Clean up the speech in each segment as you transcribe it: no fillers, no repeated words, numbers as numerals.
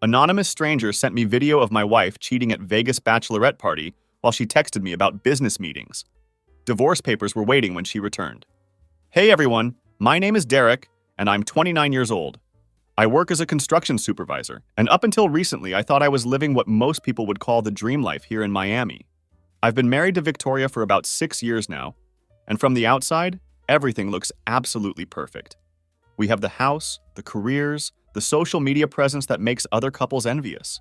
Anonymous stranger sent me video of my wife cheating at Vegas Bachelorette party while she texted me about business meetings. Divorce papers were waiting when she returned. Hey everyone, my name is Derek, and I'm 29 years old. I work as a construction supervisor, and up until recently I thought I was living what most people would call the dream life here in Miami. I've been married to Victoria for about 6 years now, and from the outside, everything looks absolutely perfect. We have the house, the careers, the social media presence that makes other couples envious.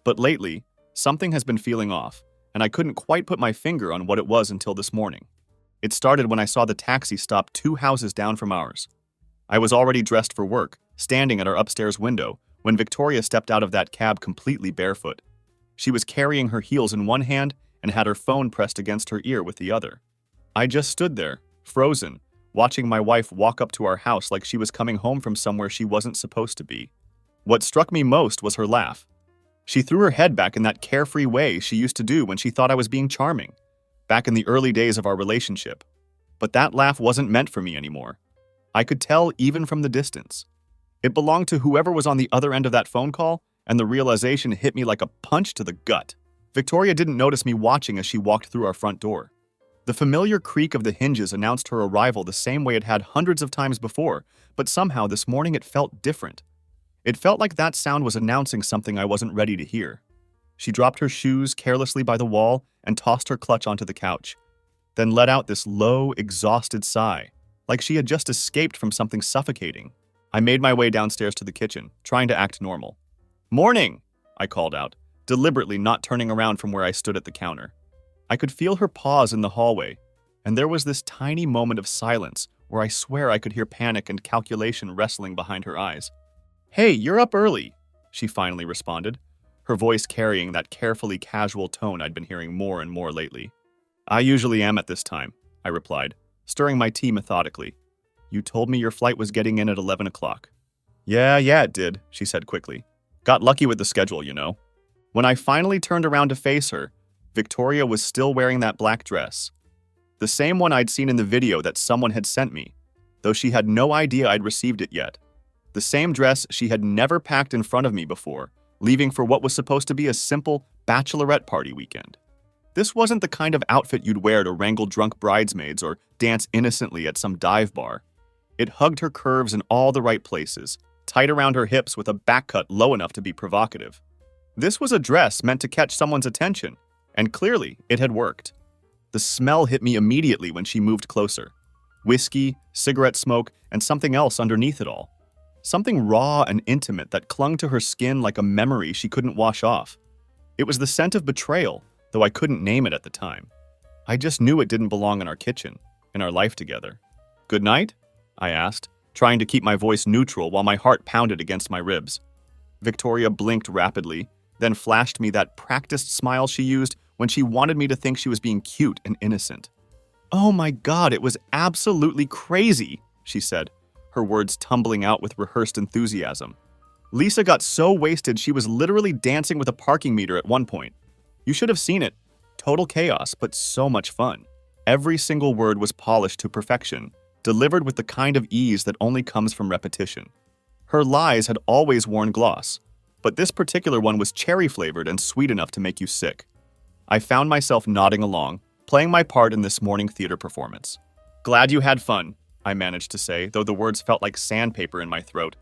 But lately, something has been feeling off, and I couldn't quite put my finger on what it was until this morning. It started when I saw the taxi stop 2 houses down from ours. I was already dressed for work, standing at our upstairs window, when Victoria stepped out of that cab completely barefoot. She was carrying her heels in one hand and had her phone pressed against her ear with the other. I just stood there, frozen, watching my wife walk up to our house like she was coming home from somewhere she wasn't supposed to be. What struck me most was her laugh. She threw her head back in that carefree way she used to do when she thought I was being charming, back in the early days of our relationship. But that laugh wasn't meant for me anymore. I could tell even from the distance. It belonged to whoever was on the other end of that phone call, and the realization hit me like a punch to the gut. Victoria didn't notice me watching as she walked through our front door. The familiar creak of the hinges announced her arrival the same way it had hundreds of times before, but somehow this morning it felt different. It felt like that sound was announcing something I wasn't ready to hear. She dropped her shoes carelessly by the wall and tossed her clutch onto the couch, then let out this low, exhausted sigh, like she had just escaped from something suffocating. I made my way downstairs to the kitchen, trying to act normal. "Morning!" I called out, deliberately not turning around from where I stood at the counter. I could feel her pause in the hallway, and there was this tiny moment of silence where I swear I could hear panic and calculation wrestling behind her eyes. "Hey, you're up early," she finally responded, her voice carrying that carefully casual tone I'd been hearing more and more lately. "I usually am at this time," I replied, stirring my tea methodically. "You told me your flight was getting in at 11 o'clock. Yeah, it did," she said quickly. "Got lucky with the schedule, you know." When I finally turned around to face her, Victoria was still wearing that black dress. The same one I'd seen in the video that someone had sent me, though she had no idea I'd received it yet. The same dress she had never packed in front of me before, leaving for what was supposed to be a simple bachelorette party weekend. This wasn't the kind of outfit you'd wear to wrangle drunk bridesmaids or dance innocently at some dive bar. It hugged her curves in all the right places, tight around her hips with a back cut low enough to be provocative. This was a dress meant to catch someone's attention, and clearly it had worked. The smell hit me immediately when she moved closer. Whiskey, cigarette smoke, and something else underneath it all. Something raw and intimate that clung to her skin like a memory she couldn't wash off. It was the scent of betrayal, though I couldn't name it at the time. I just knew it didn't belong in our kitchen, in our life together. "Good night?" I asked, trying to keep my voice neutral while my heart pounded against my ribs. Victoria blinked rapidly, then flashed me that practiced smile she used when she wanted me to think she was being cute and innocent. "Oh my God, it was absolutely crazy," she said, her words tumbling out with rehearsed enthusiasm. "Lisa got so wasted she was literally dancing with a parking meter at one point. You should have seen it. Total chaos, but so much fun. Every single word was polished to perfection, delivered with the kind of ease that only comes from repetition. Her lies had always worn gloss, but this particular one was cherry-flavored and sweet enough to make you sick." I found myself nodding along, playing my part in this morning theater performance. "Glad you had fun," I managed to say, though the words felt like sandpaper in my throat.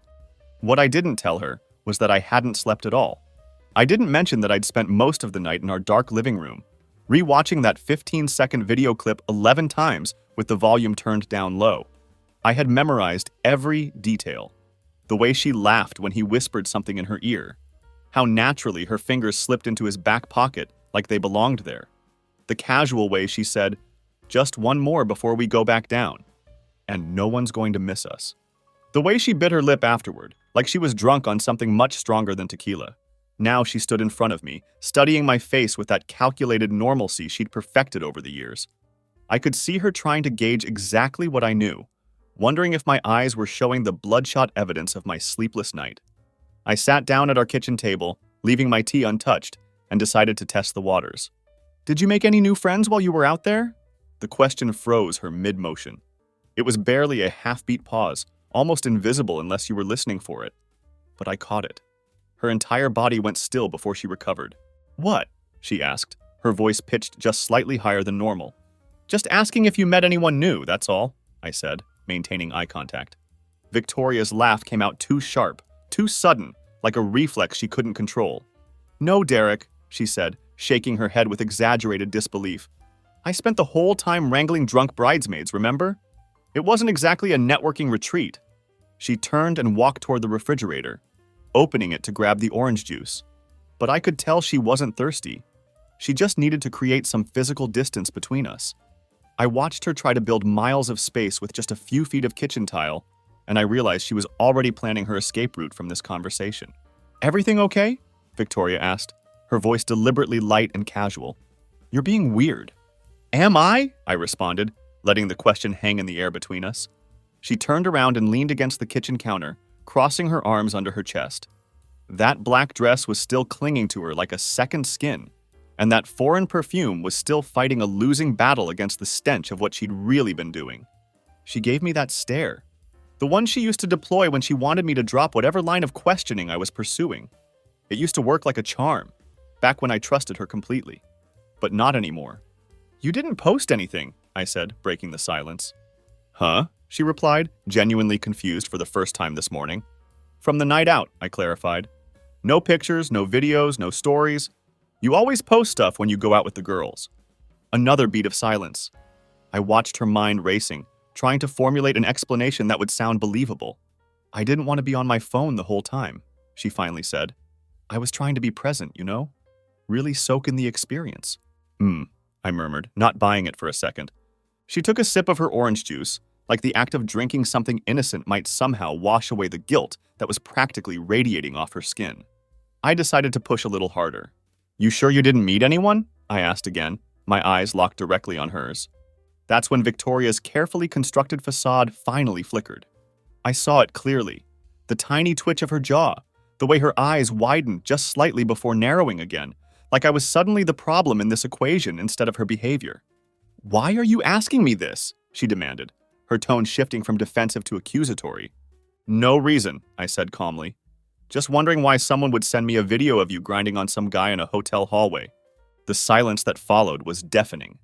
What I didn't tell her was that I hadn't slept at all. I didn't mention that I'd spent most of the night in our dark living room, rewatching that 15-second video clip 11 times with the volume turned down low. I had memorized every detail. The way she laughed when he whispered something in her ear. How naturally her fingers slipped into his back pocket like they belonged there. The casual way she said, "Just one more before we go back down. And no one's going to miss us." The way she bit her lip afterward, like she was drunk on something much stronger than tequila. Now she stood in front of me, studying my face with that calculated normalcy she'd perfected over the years. I could see her trying to gauge exactly what I knew, wondering if my eyes were showing the bloodshot evidence of my sleepless night. I sat down at our kitchen table, leaving my tea untouched, and decided to test the waters. "Did you make any new friends while you were out there?" The question froze her mid-motion. It was barely a half-beat pause, almost invisible unless you were listening for it. But I caught it. Her entire body went still before she recovered. "What?" she asked, her voice pitched just slightly higher than normal. "Just asking if you met anyone new, that's all," I said, maintaining eye contact. Victoria's laugh came out too sharp, too sudden, like a reflex she couldn't control. "No, Derek," she said, shaking her head with exaggerated disbelief. "I spent the whole time wrangling drunk bridesmaids, remember? It wasn't exactly a networking retreat." She turned and walked toward the refrigerator, opening it to grab the orange juice. But I could tell she wasn't thirsty. She just needed to create some physical distance between us. I watched her try to build miles of space with just a few feet of kitchen tile, and I realized she was already planning her escape route from this conversation. "Everything okay?" Victoria asked, her voice deliberately light and casual. "You're being weird." "Am I?" I responded, letting the question hang in the air between us. She turned around and leaned against the kitchen counter, crossing her arms under her chest. That black dress was still clinging to her like a second skin, and that foreign perfume was still fighting a losing battle against the stench of what she'd really been doing. She gave me that stare, the one she used to deploy when she wanted me to drop whatever line of questioning I was pursuing. It used to work like a charm, back when I trusted her completely. But not anymore. "You didn't post anything," I said, breaking the silence. "Huh?" she replied, genuinely confused for the first time this morning. "From the night out," I clarified. "No pictures, no videos, no stories. You always post stuff when you go out with the girls." Another beat of silence. I watched her mind racing, trying to formulate an explanation that would sound believable. "I didn't want to be on my phone the whole time," she finally said. "I was trying to be present, you know? Really soak in the experience." I murmured, not buying it for a second. She took a sip of her orange juice, like the act of drinking something innocent might somehow wash away the guilt that was practically radiating off her skin. I decided to push a little harder. "You sure you didn't meet anyone?" I asked again, my eyes locked directly on hers. That's when Victoria's carefully constructed facade finally flickered. I saw it clearly. The tiny twitch of her jaw, the way her eyes widened just slightly before narrowing again, like I was suddenly the problem in this equation instead of her behavior. "Why are you asking me this?" she demanded, her tone shifting from defensive to accusatory. "No reason," I said calmly. "Just wondering why someone would send me a video of you grinding on some guy in a hotel hallway." The silence that followed was deafening.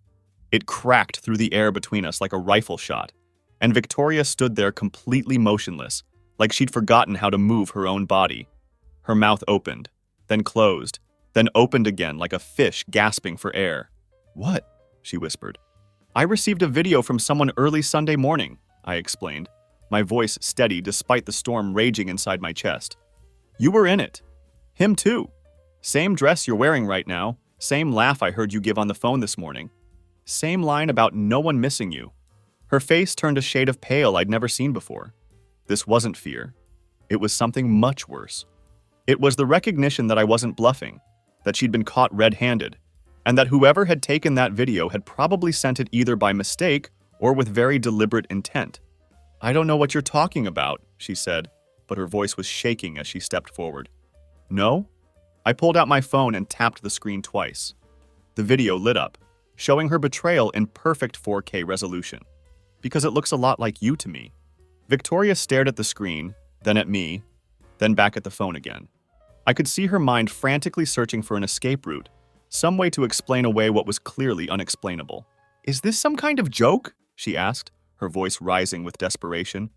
It cracked through the air between us like a rifle shot, and Victoria stood there completely motionless, like she'd forgotten how to move her own body. Her mouth opened, then closed, then opened again like a fish gasping for air. "What?" she whispered. "I received a video from someone early Sunday morning," I explained, my voice steady despite the storm raging inside my chest. "You were in it. Him too. Same dress you're wearing right now, same laugh I heard you give on the phone this morning. Same line about no one missing you." Her face turned a shade of pale I'd never seen before. This wasn't fear. It was something much worse. It was the recognition that I wasn't bluffing, that she'd been caught red-handed, and that whoever had taken that video had probably sent it either by mistake or with very deliberate intent. "I don't know what you're talking about," she said, but her voice was shaking as she stepped forward. "No?" I pulled out my phone and tapped the screen twice. The video lit up, showing her betrayal in perfect 4K resolution. "Because it looks a lot like you to me." Victoria stared at the screen, then at me, then back at the phone again. I could see her mind frantically searching for an escape route, some way to explain away what was clearly unexplainable. "Is this some kind of joke?" she asked, her voice rising with desperation.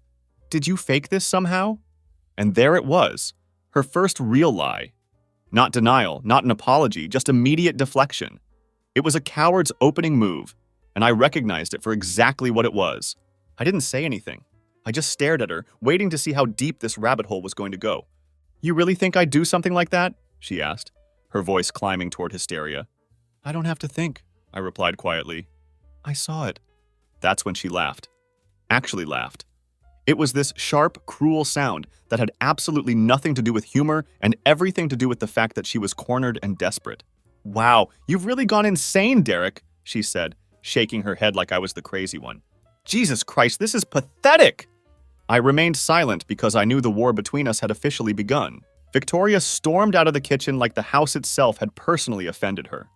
"Did you fake this somehow?" And there it was, her first real lie. Not denial, not an apology, just immediate deflection. It was a coward's opening move, and I recognized it for exactly what it was. I didn't say anything. I just stared at her, waiting to see how deep this rabbit hole was going to go. "You really think I'd do something like that?" she asked, her voice climbing toward hysteria. "I don't have to think," I replied quietly. "I saw it." That's when she laughed. Actually laughed. It was this sharp, cruel sound that had absolutely nothing to do with humor and everything to do with the fact that she was cornered and desperate. "Wow, you've really gone insane, Derek," she said, shaking her head like I was the crazy one. "Jesus Christ, this is pathetic!" I remained silent because I knew the war between us had officially begun. Victoria stormed out of the kitchen like the house itself had personally offended her.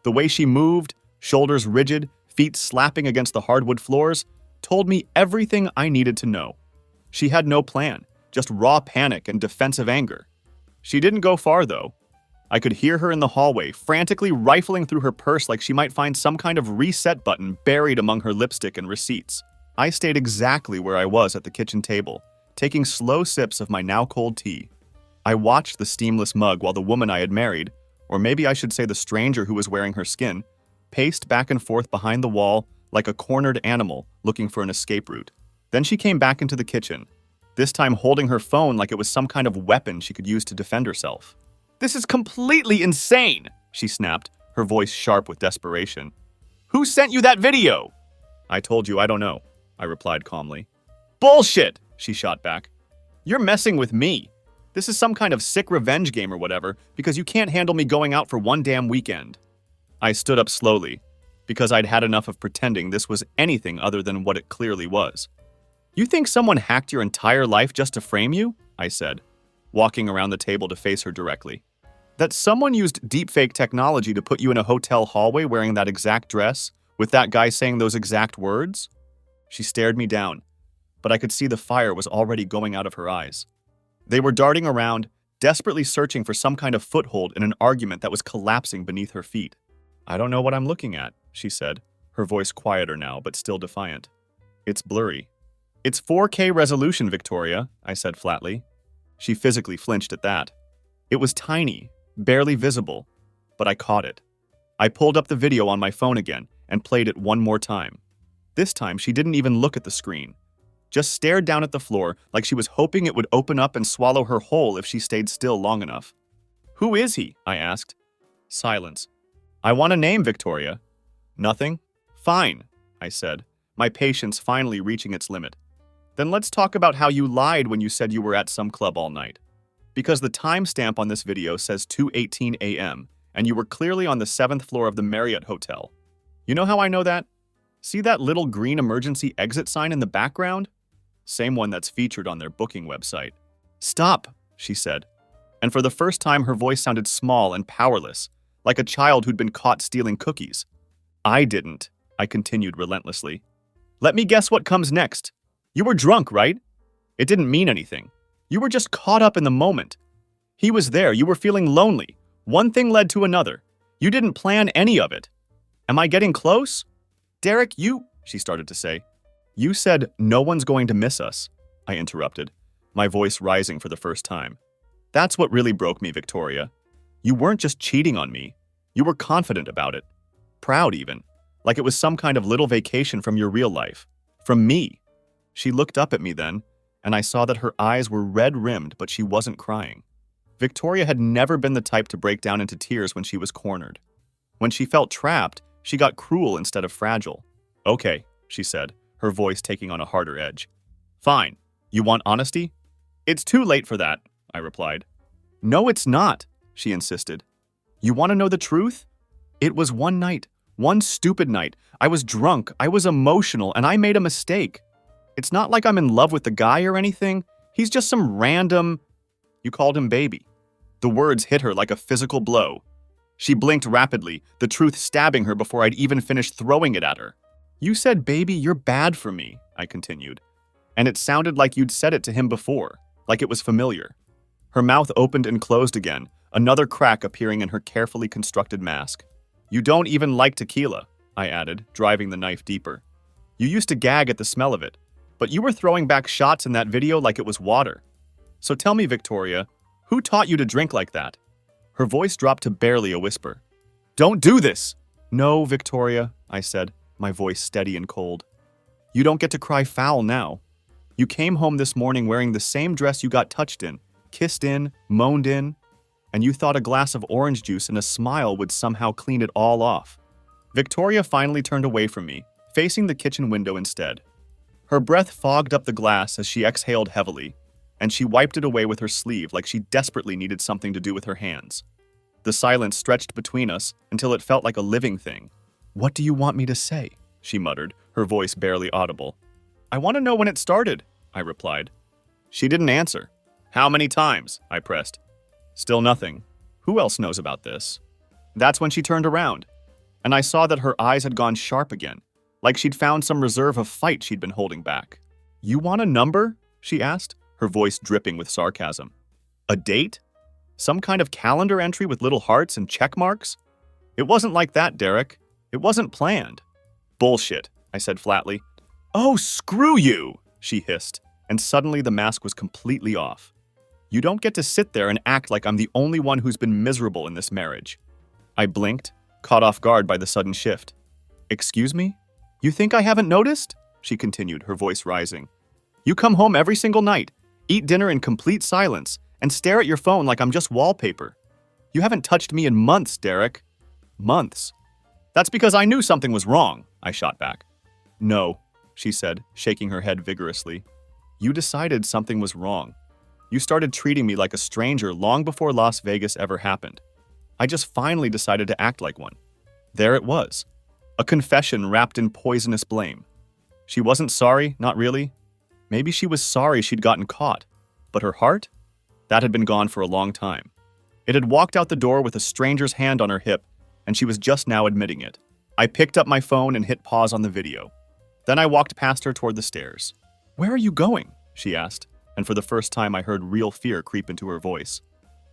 The way she moved, shoulders rigid, feet slapping against the hardwood floors, told me everything I needed to know. She had no plan, just raw panic and defensive anger. She didn't go far, though. I could hear her in the hallway, frantically rifling through her purse like she might find some kind of reset button buried among her lipstick and receipts. I stayed exactly where I was at the kitchen table, taking slow sips of my now-cold tea. I watched the steamless mug while the woman I had married, or maybe I should say the stranger who was wearing her skin, paced back and forth behind the wall like a cornered animal looking for an escape route. Then she came back into the kitchen, this time holding her phone like it was some kind of weapon she could use to defend herself. "This is completely insane," she snapped, her voice sharp with desperation. "Who sent you that video?" "I told you I don't know," I replied calmly. "Bullshit," she shot back. "You're messing with me. This is some kind of sick revenge game or whatever because you can't handle me going out for one damn weekend." I stood up slowly, because I'd had enough of pretending this was anything other than what it clearly was. "You think someone hacked your entire life just to frame you?" I said, walking around the table to face her directly. "That someone used deepfake technology to put you in a hotel hallway wearing that exact dress, with that guy saying those exact words?" She stared me down, but I could see the fire was already going out of her eyes. They were darting around, desperately searching for some kind of foothold in an argument that was collapsing beneath her feet. "I don't know what I'm looking at," she said, her voice quieter now, but still defiant. "It's blurry." "It's 4K resolution, Victoria," I said flatly. She physically flinched at that. It was tiny, barely visible, but I caught it. I pulled up the video on my phone again and played it one more time. This time, she didn't even look at the screen, just stared down at the floor like she was hoping it would open up and swallow her whole if she stayed still long enough. "Who is he?" I asked. Silence. "I want a name, Victoria." "Nothing?" "Fine," I said, my patience finally reaching its limit. "Then let's talk about how you lied when you said you were at some club all night. Because the timestamp on this video says 2:18 a.m., and you were clearly on the 7th floor of the Marriott Hotel. You know how I know that? See that little green emergency exit sign in the background? Same one that's featured on their booking website." "Stop," she said. And for the first time, her voice sounded small and powerless, like a child who'd been caught stealing cookies. "I didn't," I continued relentlessly. "Let me guess what comes next. You were drunk, right? It didn't mean anything. You were just caught up in the moment. He was there, you were feeling lonely. One thing led to another. You didn't plan any of it. Am I getting close?" "Derek, she started to say. "You said no one's going to miss us," I interrupted, my voice rising for the first time. "That's what really broke me, Victoria. You weren't just cheating on me. You were confident about it. Proud even. Like it was some kind of little vacation from your real life. From me." She looked up at me then, and I saw that her eyes were red-rimmed, but she wasn't crying. Victoria had never been the type to break down into tears when she was cornered. When she felt trapped, she got cruel instead of fragile. "Okay," she said, her voice taking on a harder edge. "Fine. You want honesty?" "It's too late for that," I replied. "No, it's not," she insisted. "You want to know the truth? It was one night, one stupid night. I was drunk, I was emotional, and I made a mistake. It's not like I'm in love with the guy or anything. He's just some random—" "You called him baby." The words hit her like a physical blow. She blinked rapidly, the truth stabbing her before I'd even finished throwing it at her. "You said, baby, you're bad for me," I continued. And it sounded like you'd said it to him before, like it was familiar. Her mouth opened and closed again, another crack appearing in her carefully constructed mask. "You don't even like tequila," I added, driving the knife deeper. "You used to gag at the smell of it, but you were throwing back shots in that video like it was water. So tell me, Victoria, who taught you to drink like that?" Her voice dropped to barely a whisper. "Don't do this!" "No, Victoria," I said, my voice steady and cold. "You don't get to cry foul now. You came home this morning wearing the same dress you got touched in, kissed in, moaned in, and you thought a glass of orange juice and a smile would somehow clean it all off." Victoria finally turned away from me, facing the kitchen window instead. Her breath fogged up the glass as she exhaled heavily, and she wiped it away with her sleeve like she desperately needed something to do with her hands. The silence stretched between us until it felt like a living thing. "What do you want me to say?" she muttered, her voice barely audible. "I want to know when it started," I replied. She didn't answer. "How many times?" I pressed. Still nothing. Who else knows about this? That's when she turned around, and I saw that her eyes had gone sharp again, like she'd found some reserve of fight she'd been holding back. "You want a number?" she asked, her voice dripping with sarcasm. "A date?" Some kind of calendar entry with little hearts and check marks? It wasn't like that, Derek. It wasn't planned. Bullshit, I said flatly. Oh, screw you, she hissed, and suddenly the mask was completely off. You don't get to sit there and act like I'm the only one who's been miserable in this marriage. I blinked, caught off guard by the sudden shift. Excuse me? You think I haven't noticed? She continued, her voice rising. You come home every single night, eat dinner in complete silence, and stare at your phone like I'm just wallpaper. You haven't touched me in months, Derek. Months. That's because I knew something was wrong, I shot back. No, she said, shaking her head vigorously. You decided something was wrong. You started treating me like a stranger long before Las Vegas ever happened. I just finally decided to act like one. There it was. A confession wrapped in poisonous blame. She wasn't sorry, not really. Maybe she was sorry she'd gotten caught. But her heart? That had been gone for a long time. It had walked out the door with a stranger's hand on her hip, and she was just now admitting it. I picked up my phone and hit pause on the video. Then I walked past her toward the stairs. Where are you going? She asked, and for the first time I heard real fear creep into her voice.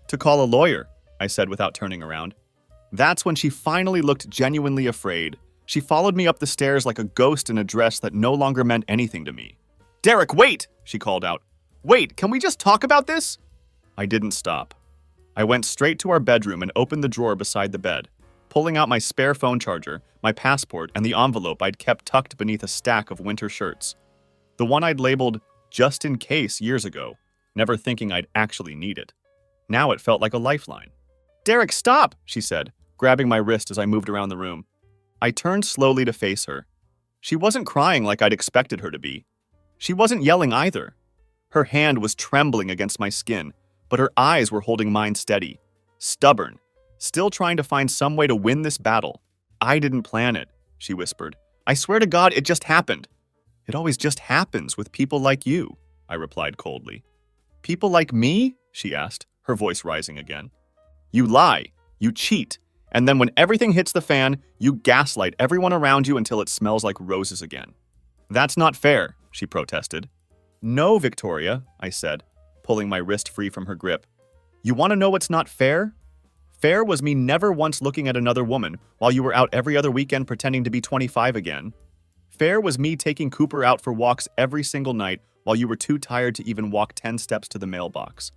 To call a lawyer, I said without turning around. That's when she finally looked genuinely afraid. She followed me up the stairs like a ghost in a dress that no longer meant anything to me. Derek, wait! She called out. Wait, can we just talk about this? I didn't stop. I went straight to our bedroom and opened the drawer beside the bed, pulling out my spare phone charger, my passport, and the envelope I'd kept tucked beneath a stack of winter shirts. The one I'd labeled just in case years ago, never thinking I'd actually need it. Now it felt like a lifeline. Derek, stop, she said, grabbing my wrist as I moved around the room. I turned slowly to face her. She wasn't crying like I'd expected her to be. She wasn't yelling either. Her hand was trembling against my skin, but her eyes were holding mine steady, stubborn, still trying to find some way to win this battle. I didn't plan it, she whispered. I swear to God, it just happened. It always just happens with people like you, I replied coldly. People like me? She asked, her voice rising again. You lie, you cheat, and then when everything hits the fan, you gaslight everyone around you until it smells like roses again. That's not fair, she protested. No, Victoria, I said, pulling my wrist free from her grip. You want to know what's not fair? Fair was me never once looking at another woman while you were out every other weekend pretending to be 25 again. Fair was me taking Cooper out for walks every single night while you were too tired to even walk 10 steps to the mailbox.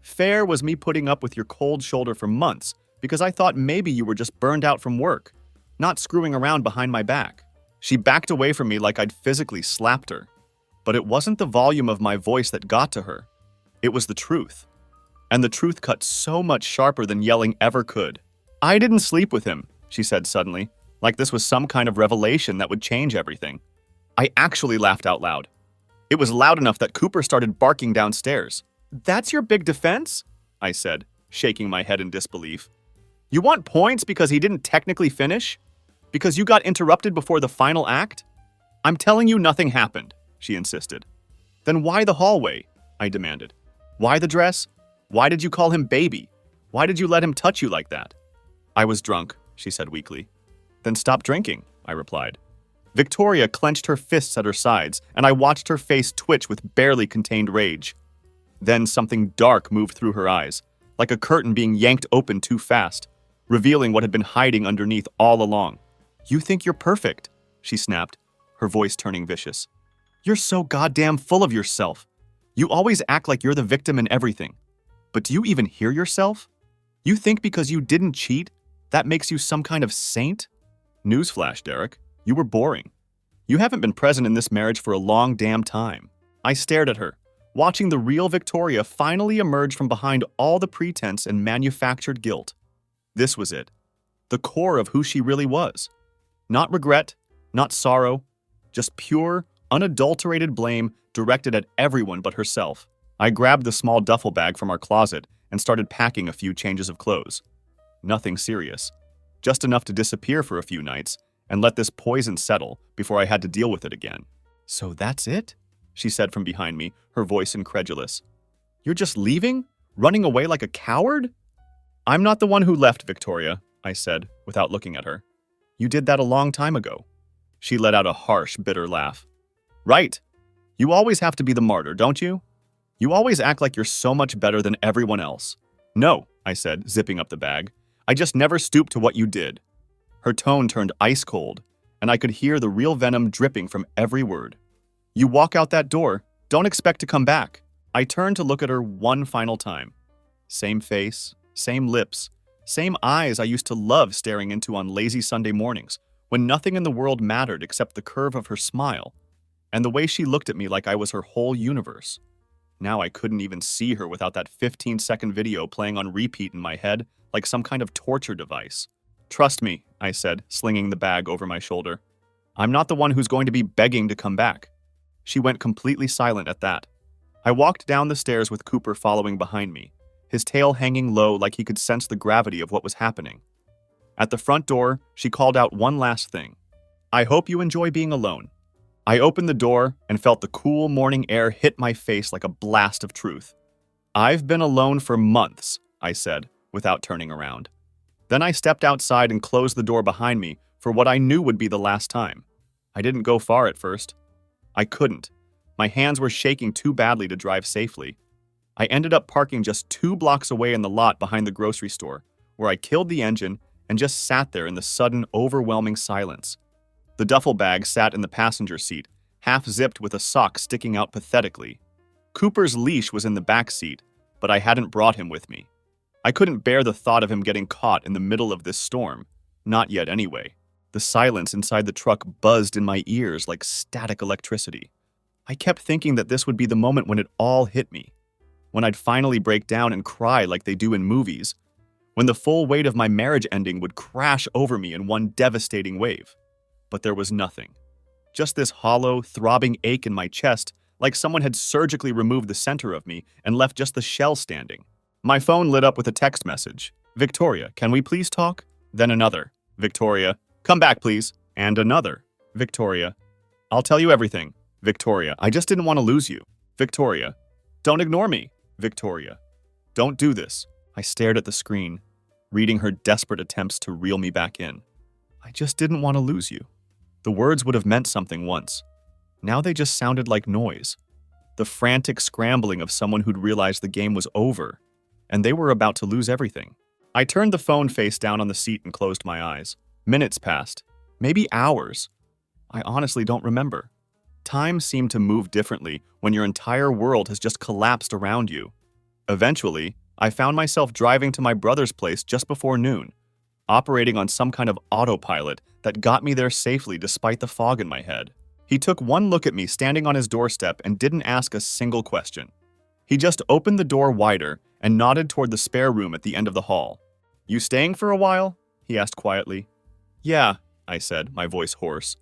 Fair was me putting up with your cold shoulder for months because I thought maybe you were just burned out from work, not screwing around behind my back. She backed away from me like I'd physically slapped her. But it wasn't the volume of my voice that got to her. It was the truth. And the truth cut so much sharper than yelling ever could. I didn't sleep with him, she said suddenly, like this was some kind of revelation that would change everything. I actually laughed out loud. It was loud enough that Cooper started barking downstairs. That's your big defense? I said, shaking my head in disbelief. You want points because he didn't technically finish? Because you got interrupted before the final act? I'm telling you nothing happened, she insisted. Then why the hallway? I demanded. Why the dress? Why did you call him baby? Why did you let him touch you like that? I was drunk, she said weakly. Then stop drinking, I replied. Victoria clenched her fists at her sides, and I watched her face twitch with barely contained rage. Then something dark moved through her eyes, like a curtain being yanked open too fast, revealing what had been hiding underneath all along. You think you're perfect, she snapped, her voice turning vicious. You're so goddamn full of yourself. You always act like you're the victim in everything. But do you even hear yourself? You think because you didn't cheat, that makes you some kind of saint? Newsflash, Derek. You were boring. You haven't been present in this marriage for a long damn time. I stared at her, watching the real Victoria finally emerge from behind all the pretense and manufactured guilt. This was it. The core of who she really was. Not regret, not sorrow, just pure, unadulterated blame directed at everyone but herself. I grabbed the small duffel bag from our closet and started packing a few changes of clothes. Nothing serious. Just enough to disappear for a few nights and let this poison settle before I had to deal with it again. So that's it? She said from behind me, her voice incredulous. You're just leaving? Running away like a coward? I'm not the one who left, Victoria, I said, without looking at her. You did that a long time ago. She let out a harsh, bitter laugh. Right. You always have to be the martyr, don't you? You always act like you're so much better than everyone else. No, I said, zipping up the bag. I just never stooped to what you did. Her tone turned ice cold, and I could hear the real venom dripping from every word. You walk out that door, don't expect to come back. I turned to look at her one final time. Same face, same lips, same eyes I used to love staring into on lazy Sunday mornings, when nothing in the world mattered except the curve of her smile, and the way she looked at me like I was her whole universe. Now I couldn't even see her without that 15-second video playing on repeat in my head like some kind of torture device. Trust me, I said, slinging the bag over my shoulder. I'm not the one who's going to be begging to come back. She went completely silent at that. I walked down the stairs with Cooper following behind me, his tail hanging low like he could sense the gravity of what was happening. At the front door, she called out one last thing. I hope you enjoy being alone. I opened the door and felt the cool morning air hit my face like a blast of truth. I've been alone for months, I said, without turning around. Then I stepped outside and closed the door behind me for what I knew would be the last time. I didn't go far at first. I couldn't. My hands were shaking too badly to drive safely. I ended up parking just 2 blocks away in the lot behind the grocery store, where I killed the engine and just sat there in the sudden, overwhelming silence. The duffel bag sat in the passenger seat, half-zipped with a sock sticking out pathetically. Cooper's leash was in the back seat, but I hadn't brought him with me. I couldn't bear the thought of him getting caught in the middle of this storm. Not yet, anyway. The silence inside the truck buzzed in my ears like static electricity. I kept thinking that this would be the moment when it all hit me, when I'd finally break down and cry like they do in movies, when the full weight of my marriage ending would crash over me in one devastating wave. But there was nothing. Just this hollow, throbbing ache in my chest, like someone had surgically removed the center of me and left just the shell standing. My phone lit up with a text message. Victoria, can we please talk? Then another. Victoria, come back please. And another. Victoria, I'll tell you everything. Victoria, I just didn't want to lose you. Victoria, don't ignore me. Victoria, don't do this. I stared at the screen, reading her desperate attempts to reel me back in. I just didn't want to lose you. The words would have meant something once. Now they just sounded like noise. The frantic scrambling of someone who'd realized the game was over, and they were about to lose everything. I turned the phone face down on the seat and closed my eyes. Minutes passed, maybe hours. I honestly don't remember. Time seemed to move differently when your entire world has just collapsed around you. Eventually, I found myself driving to my brother's place just before noon, operating on some kind of autopilot that got me there safely despite the fog in my head. He took one look at me standing on his doorstep and didn't ask a single question. He just opened the door wider and nodded toward the spare room at the end of the hall. You staying for a while? He asked quietly. Yeah, I said, my voice hoarse.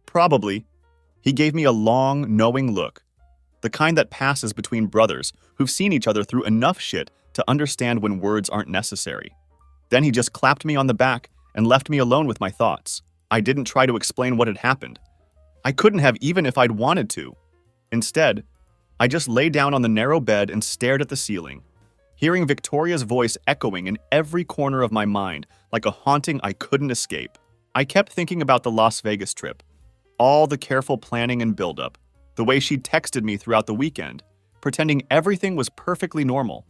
Probably. He gave me a long, knowing look, the kind that passes between brothers who've seen each other through enough shit to understand when words aren't necessary. Then he just clapped me on the back and left me alone with my thoughts. I didn't try to explain what had happened. I couldn't have even if I'd wanted to. Instead, I just lay down on the narrow bed and stared at the ceiling, hearing Victoria's voice echoing in every corner of my mind like a haunting I couldn't escape. I kept thinking about the Las Vegas trip, all the careful planning and buildup, the way she'd texted me throughout the weekend, pretending everything was perfectly normal.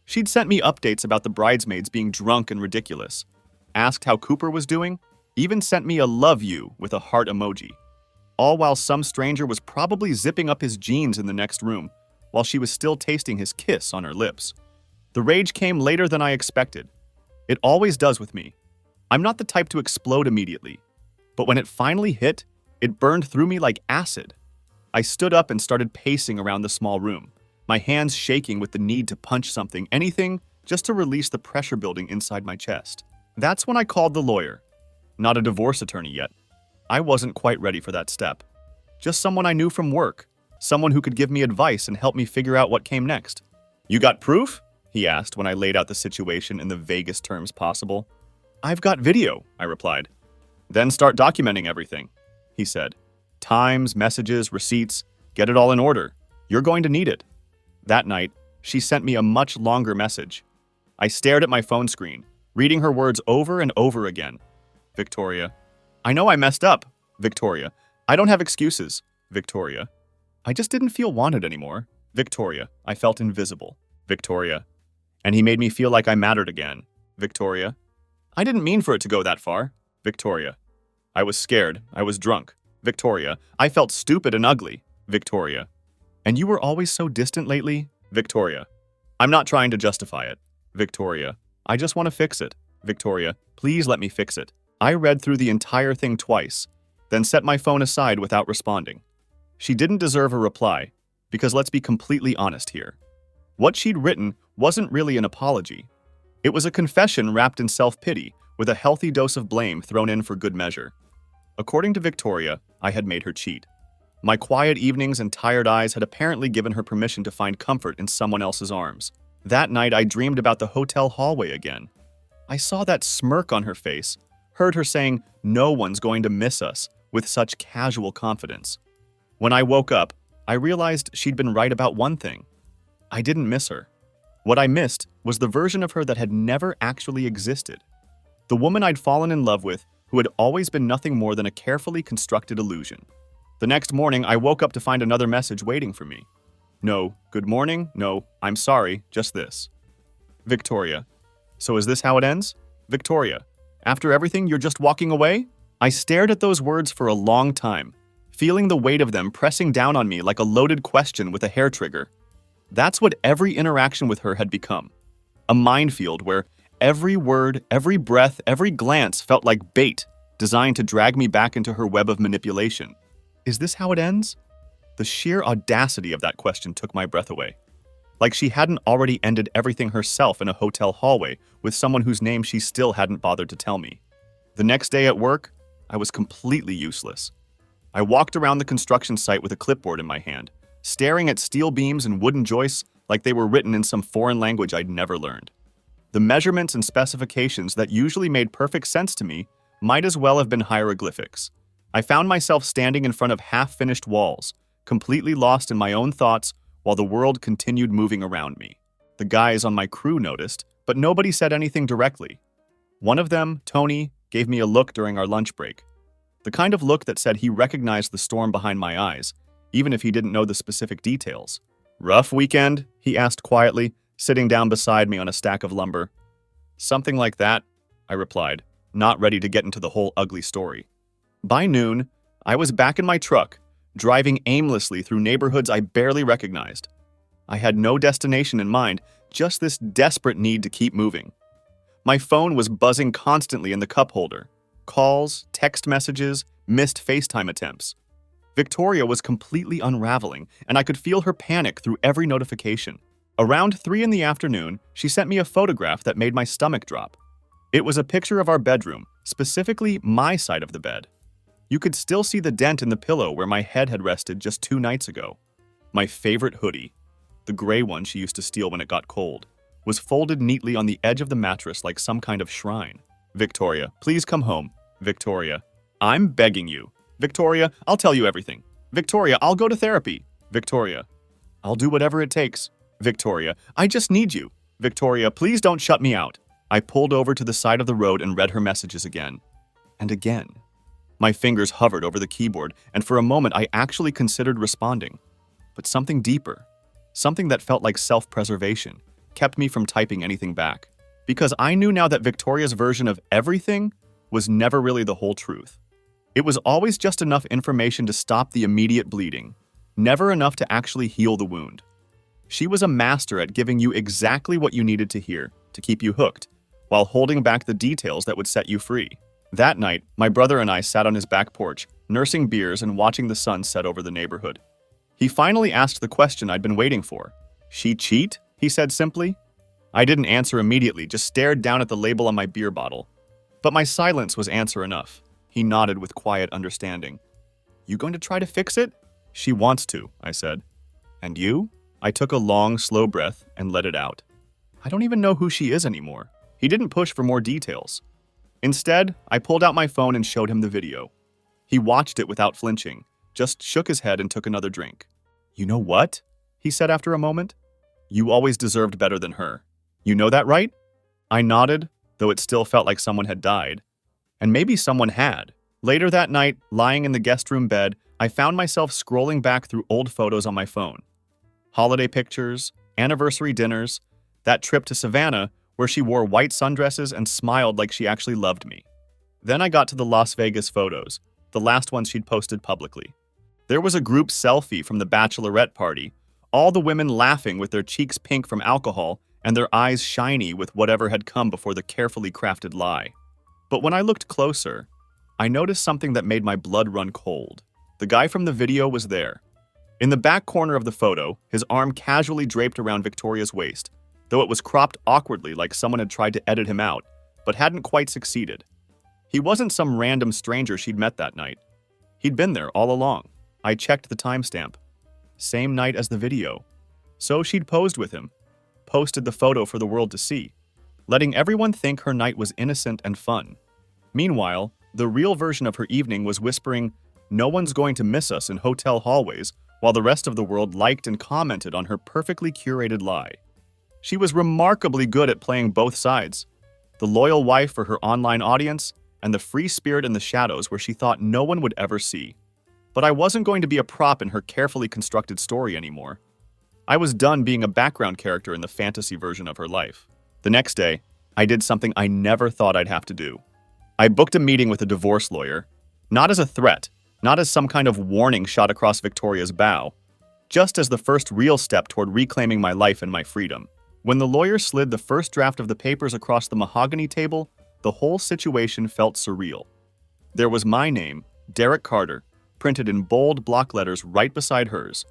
She'd sent me updates about the bridesmaids being drunk and ridiculous, asked how Cooper was doing, even sent me a love you with a heart emoji. All while some stranger was probably zipping up his jeans in the next room, while she was still tasting his kiss on her lips. The rage came later than I expected. It always does with me. I'm not the type to explode immediately, but when it finally hit, it burned through me like acid. I stood up and started pacing around the small room, my hands shaking with the need to punch something, anything, just to release the pressure building inside my chest. That's when I called the lawyer. Not a divorce attorney yet. I wasn't quite ready for that step. Just someone I knew from work, someone who could give me advice and help me figure out what came next. You got proof? He asked when I laid out the situation in the vaguest terms possible. I've got video, I replied. Then start documenting everything, he said. Times, messages, receipts, get it all in order. You're going to need it. That night, she sent me a much longer message. I stared at my phone screen, reading her words over and over again. Victoria, I know I messed up. Victoria, I don't have excuses. Victoria, I just didn't feel wanted anymore. Victoria, I felt invisible. Victoria, And he made me feel like I mattered again. Victoria. I didn't mean for it to go that far. Victoria. I was scared. I was drunk. Victoria. I felt stupid and ugly. Victoria. And you were always so distant lately? Victoria. I'm not trying to justify it. Victoria. I just want to fix it. Victoria. Please let me fix it. I read through the entire thing twice, then set my phone aside without responding. She didn't deserve a reply, because let's be completely honest here. What she'd written wasn't really an apology. It was a confession wrapped in self-pity, with a healthy dose of blame thrown in for good measure. According to Victoria, I had made her cheat. My quiet evenings and tired eyes had apparently given her permission to find comfort in someone else's arms. That night, I dreamed about the hotel hallway again. I saw that smirk on her face, heard her saying, "No one's going to miss us," with such casual confidence. When I woke up, I realized she'd been right about one thing. I didn't miss her. What I missed was the version of her that had never actually existed. The woman I'd fallen in love with, who had always been nothing more than a carefully constructed illusion. The next morning, I woke up to find another message waiting for me. No, good morning, no, I'm sorry, just this. Victoria. So is this how it ends? Victoria. After everything, you're just walking away? I stared at those words for a long time, feeling the weight of them pressing down on me like a loaded question with a hair trigger. That's what every interaction with her had become. A minefield where every word, every breath, every glance felt like bait designed to drag me back into her web of manipulation. Is this how it ends? The sheer audacity of that question took my breath away. Like she hadn't already ended everything herself in a hotel hallway with someone whose name she still hadn't bothered to tell me. The next day at work, I was completely useless. I walked around the construction site with a clipboard in my hand, staring at steel beams and wooden joists like they were written in some foreign language I'd never learned. The measurements and specifications that usually made perfect sense to me might as well have been hieroglyphics. I found myself standing in front of half-finished walls, completely lost in my own thoughts while the world continued moving around me. The guys on my crew noticed, but nobody said anything directly. One of them, Tony, gave me a look during our lunch break. The kind of look that said he recognized the storm behind my eyes, even if he didn't know the specific details. Rough weekend? He asked quietly, sitting down beside me on a stack of lumber. Something like that, I replied, not ready to get into the whole ugly story. By noon, I was back in my truck, driving aimlessly through neighborhoods I barely recognized. I had no destination in mind, just this desperate need to keep moving. My phone was buzzing constantly in the cup holder. Calls, text messages, missed FaceTime attempts. Victoria was completely unraveling, and I could feel her panic through every notification. Around 3 in the afternoon, she sent me a photograph that made my stomach drop. It was a picture of our bedroom, specifically my side of the bed. You could still see the dent in the pillow where my head had rested just 2 nights ago. My favorite hoodie, the gray one she used to steal when it got cold, was folded neatly on the edge of the mattress like some kind of shrine. Victoria, please come home. Victoria, I'm begging you. Victoria, I'll tell you everything. Victoria, I'll go to therapy. Victoria, I'll do whatever it takes. Victoria, I just need you. Victoria, please don't shut me out. I pulled over to the side of the road and read her messages again. And again. My fingers hovered over the keyboard, and for a moment I actually considered responding. But something deeper, something that felt like self-preservation, kept me from typing anything back. Because I knew now that Victoria's version of everything was never really the whole truth. It was always just enough information to stop the immediate bleeding, never enough to actually heal the wound. She was a master at giving you exactly what you needed to hear to keep you hooked, while holding back the details that would set you free. That night, my brother and I sat on his back porch, nursing beers and watching the sun set over the neighborhood. He finally asked the question I'd been waiting for. She cheat? He said simply. I didn't answer immediately, just stared down at the label on my beer bottle. But my silence was answer enough. He nodded with quiet understanding. You going to try to fix it? She wants to, I said. And you? I took a long, slow breath and let it out. I don't even know who she is anymore. He didn't push for more details. Instead, I pulled out my phone and showed him the video. He watched it without flinching, just shook his head and took another drink. You know what? He said after a moment. You always deserved better than her. You know that, right? I nodded, though it still felt like someone had died. And maybe someone had. Later that night, lying in the guest room bed, I found myself scrolling back through old photos on my phone. Holiday pictures, anniversary dinners, That trip to Savannah, where she wore white sundresses and smiled like she actually loved me. Then I got to the Las Vegas photos, the last ones she'd posted publicly. There was a group selfie from the Bachelorette party, all the women laughing with their cheeks pink from alcohol and their eyes shiny with whatever had come before the carefully crafted lie. But when I looked closer, I noticed something that made my blood run cold. The guy from the video was there. In the back corner of the photo, his arm casually draped around Victoria's waist, though it was cropped awkwardly like someone had tried to edit him out, but hadn't quite succeeded. He wasn't some random stranger she'd met that night. He'd been there all along. I checked the timestamp. Same night as the video. So she'd posed with him, posted the photo for the world to see, letting everyone think her night was innocent and fun. Meanwhile, the real version of her evening was whispering, "No one's going to miss us" in hotel hallways, while the rest of the world liked and commented on her perfectly curated lie. She was remarkably good at playing both sides. The loyal wife for her online audience, and the free spirit in the shadows where she thought no one would ever see. But I wasn't going to be a prop in her carefully constructed story anymore. I was done being a background character in the fantasy version of her life. The next day, I did something I never thought I'd have to do. I booked a meeting with a divorce lawyer, not as a threat, not as some kind of warning shot across Victoria's bow, just as the first real step toward reclaiming my life and my freedom. When the lawyer slid the first draft of the papers across the mahogany table, the whole situation felt surreal. There was my name, Derek Carter, printed in bold block letters right beside hers,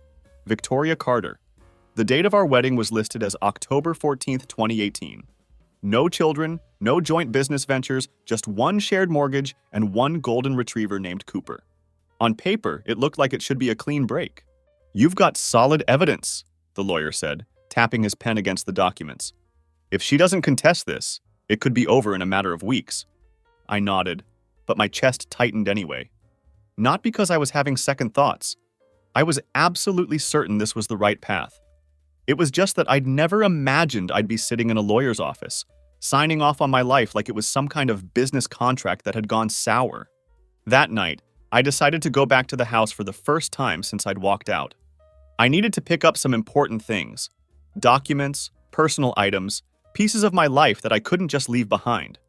Victoria Carter. The date of our wedding was listed as October 14th, 2018. No children, no joint business ventures, just one shared mortgage and one golden retriever named Cooper. On paper, it looked like it should be a clean break. "You've got solid evidence," the lawyer said, tapping his pen against the documents. "If she doesn't contest this, it could be over in a matter of weeks." I nodded, but my chest tightened anyway. Not because I was having second thoughts. I was absolutely certain this was the right path. It was just that I'd never imagined I'd be sitting in a lawyer's office, signing off on my life like it was some kind of business contract that had gone sour. That night, I decided to go back to the house for the first time since I'd walked out. I needed to pick up some important things. Documents, personal items, pieces of my life that I couldn't just leave behind.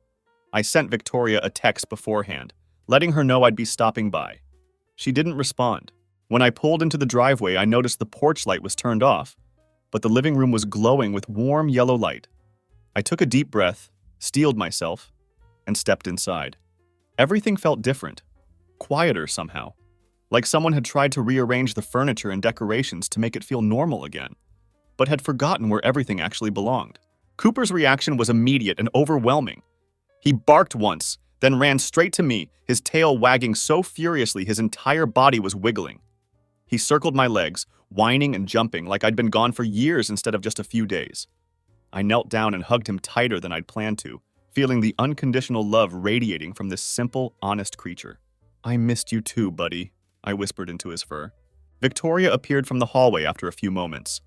I sent Victoria a text beforehand, letting her know I'd be stopping by. She didn't respond. When I pulled into the driveway, I noticed the porch light was turned off, but the living room was glowing with warm yellow light. I took a deep breath, steeled myself, and stepped inside. Everything felt different, quieter somehow, like someone had tried to rearrange the furniture and decorations to make it feel normal again, but had forgotten where everything actually belonged. Cooper's reaction was immediate and overwhelming. He barked once, then ran straight to me, his tail wagging so furiously his entire body was wiggling. He circled my legs, whining and jumping like I'd been gone for years instead of just a few days. I knelt down and hugged him tighter than I'd planned to, feeling the unconditional love radiating from this simple, honest creature. "I missed you too, buddy," I whispered into his fur. Victoria appeared from the hallway after a few moments.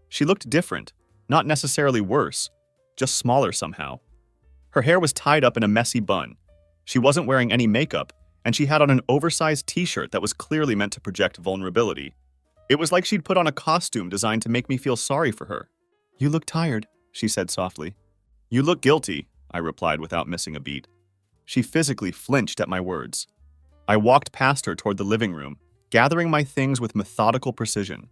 She looked different, not necessarily worse, just smaller somehow. Her hair was tied up in a messy bun. She wasn't wearing any makeup, and she had on an oversized t-shirt that was clearly meant to project vulnerability. It was like she'd put on a costume designed to make me feel sorry for her. "You look tired," she said softly. "You look guilty," I replied without missing a beat. She physically flinched at my words. I walked past her toward the living room, gathering my things with methodical precision.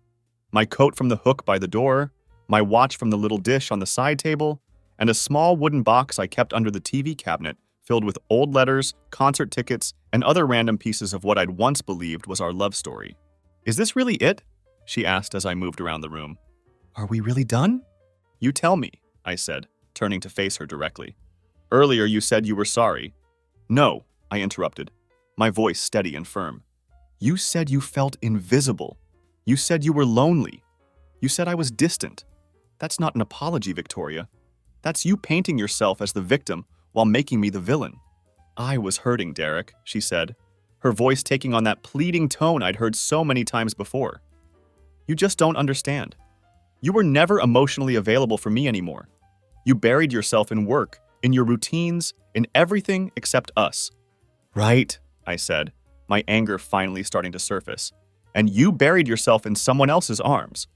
My coat from the hook by the door, my watch from the little dish on the side table, and a small wooden box I kept under the TV cabinet filled with old letters, concert tickets, and other random pieces of what I'd once believed was our love story. "Is this really it?" she asked as I moved around the room. "Are we really done?" "You tell me," I said, turning to face her directly. "Earlier you said you were sorry." "No," I interrupted, my voice steady and firm. "You said you felt invisible. You said you were lonely. You said I was distant. That's not an apology, Victoria. That's you painting yourself as the victim while making me the villain." "I was hurting, Derek," she said, her voice taking on that pleading tone I'd heard so many times before. "You just don't understand. You were never emotionally available for me anymore. You buried yourself in work, in your routines, in everything except us." "Right," I said, my anger finally starting to surface. "And you buried yourself in someone else's arms."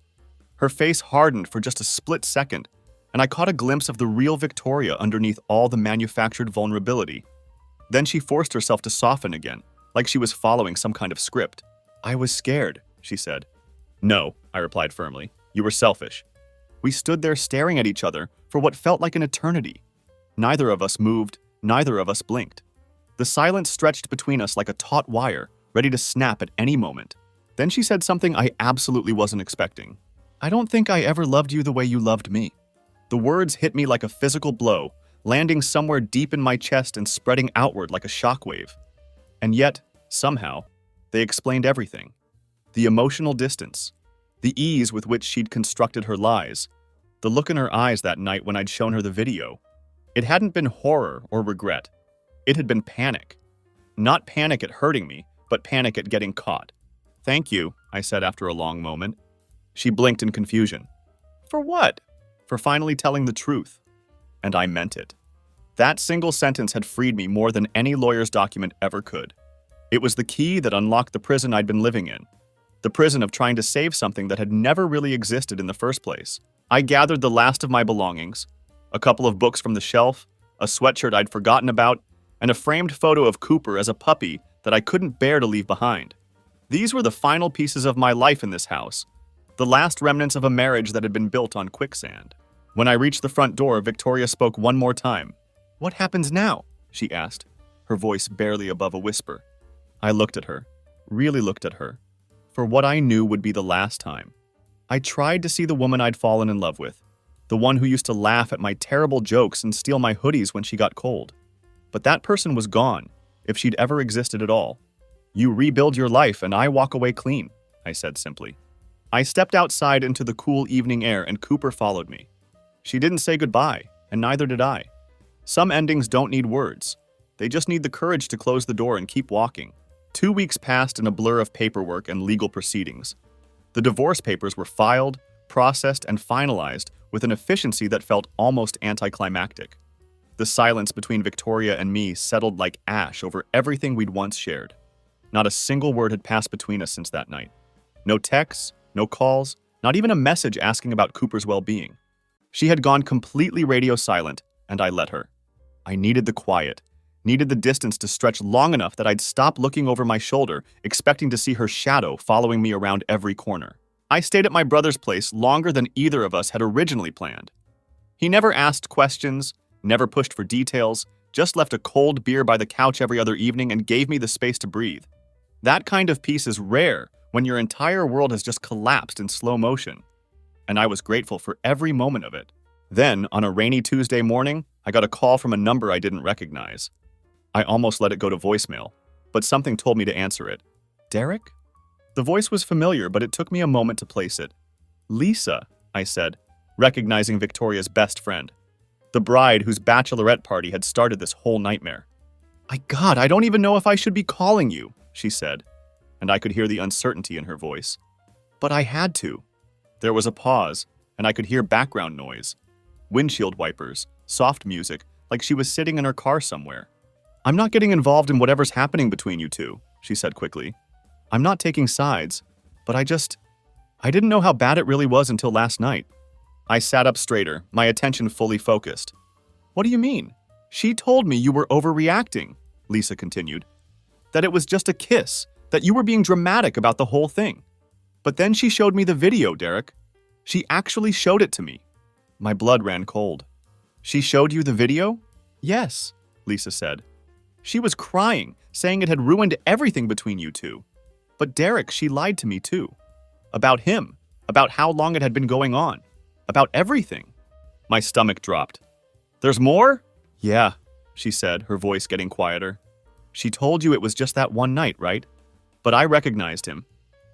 Her face hardened for just a split second, and I caught a glimpse of the real Victoria underneath all the manufactured vulnerability. Then she forced herself to soften again, like she was following some kind of script. "I was scared," she said. "No," I replied firmly. "You were selfish." We stood there staring at each other for what felt like an eternity. Neither of us moved, neither of us blinked. The silence stretched between us like a taut wire, ready to snap at any moment. Then she said something I absolutely wasn't expecting. "I don't think I ever loved you the way you loved me." The words hit me like a physical blow, landing somewhere deep in my chest and spreading outward like a shockwave. And yet, somehow, they explained everything. The emotional distance, the ease with which she'd constructed her lies, the look in her eyes that night when I'd shown her the video. It hadn't been horror or regret. It had been panic. Not panic at hurting me, but panic at getting caught. "Thank you," I said after a long moment. She blinked in confusion. "For what?" "For finally telling the truth." And I meant it. That single sentence had freed me more than any lawyer's document ever could. It was the key that unlocked the prison I'd been living in. The prison of trying to save something that had never really existed in the first place. I gathered the last of my belongings, a couple of books from the shelf, a sweatshirt I'd forgotten about, and a framed photo of Cooper as a puppy that I couldn't bear to leave behind. These were the final pieces of my life in this house, the last remnants of a marriage that had been built on quicksand. When I reached the front door, Victoria spoke one more time. "What happens now?" she asked, her voice barely above a whisper. I looked at her, really looked at her, for what I knew would be the last time. I tried to see the woman I'd fallen in love with, the one who used to laugh at my terrible jokes and steal my hoodies when she got cold. But that person was gone, if she'd ever existed at all. "You rebuild your life and I walk away clean," I said simply. I stepped outside into the cool evening air and Cooper followed me. She didn't say goodbye, and neither did I. Some endings don't need words. They just need the courage to close the door and keep walking. 2 weeks passed in a blur of paperwork and legal proceedings. The divorce papers were filed, processed, and finalized with an efficiency that felt almost anticlimactic. The silence between Victoria and me settled like ash over everything we'd once shared. Not a single word had passed between us since that night. No texts, no calls, not even a message asking about Cooper's well-being. She had gone completely radio silent, and I let her. I needed the quiet, needed the distance to stretch long enough that I'd stop looking over my shoulder, expecting to see her shadow following me around every corner. I stayed at my brother's place longer than either of us had originally planned. He never asked questions, never pushed for details, just left a cold beer by the couch every other evening and gave me the space to breathe. That kind of peace is rare when your entire world has just collapsed in slow motion. And I was grateful for every moment of it. Then, on a rainy Tuesday morning, I got a call from a number I didn't recognize. I almost let it go to voicemail, but something told me to answer it. "Derek?" The voice was familiar, but it took me a moment to place it. "Lisa," I said, recognizing Victoria's best friend, the bride whose bachelorette party had started this whole nightmare. God, I don't even know if I should be calling you," she said, and I could hear the uncertainty in her voice. But I had to. There was a pause, and I could hear background noise. Windshield wipers, soft music, like she was sitting in her car somewhere. "I'm not getting involved in whatever's happening between you two," she said quickly. "I'm not taking sides, but I didn't know how bad it really was until last night." I sat up straighter, my attention fully focused. "What do you mean?" "She told me you were overreacting," Lisa continued. "That it was just a kiss, that you were being dramatic about the whole thing. But then she showed me the video, Derek. She actually showed it to me." My blood ran cold. "She showed you the video?" "Yes," Lisa said. "She was crying, saying it had ruined everything between you two. But Derek, she lied to me too. About him, about how long it had been going on, about everything." My stomach dropped. "There's more?" "Yeah," she said, her voice getting quieter. "She told you it was just that one night, right? But I recognized him.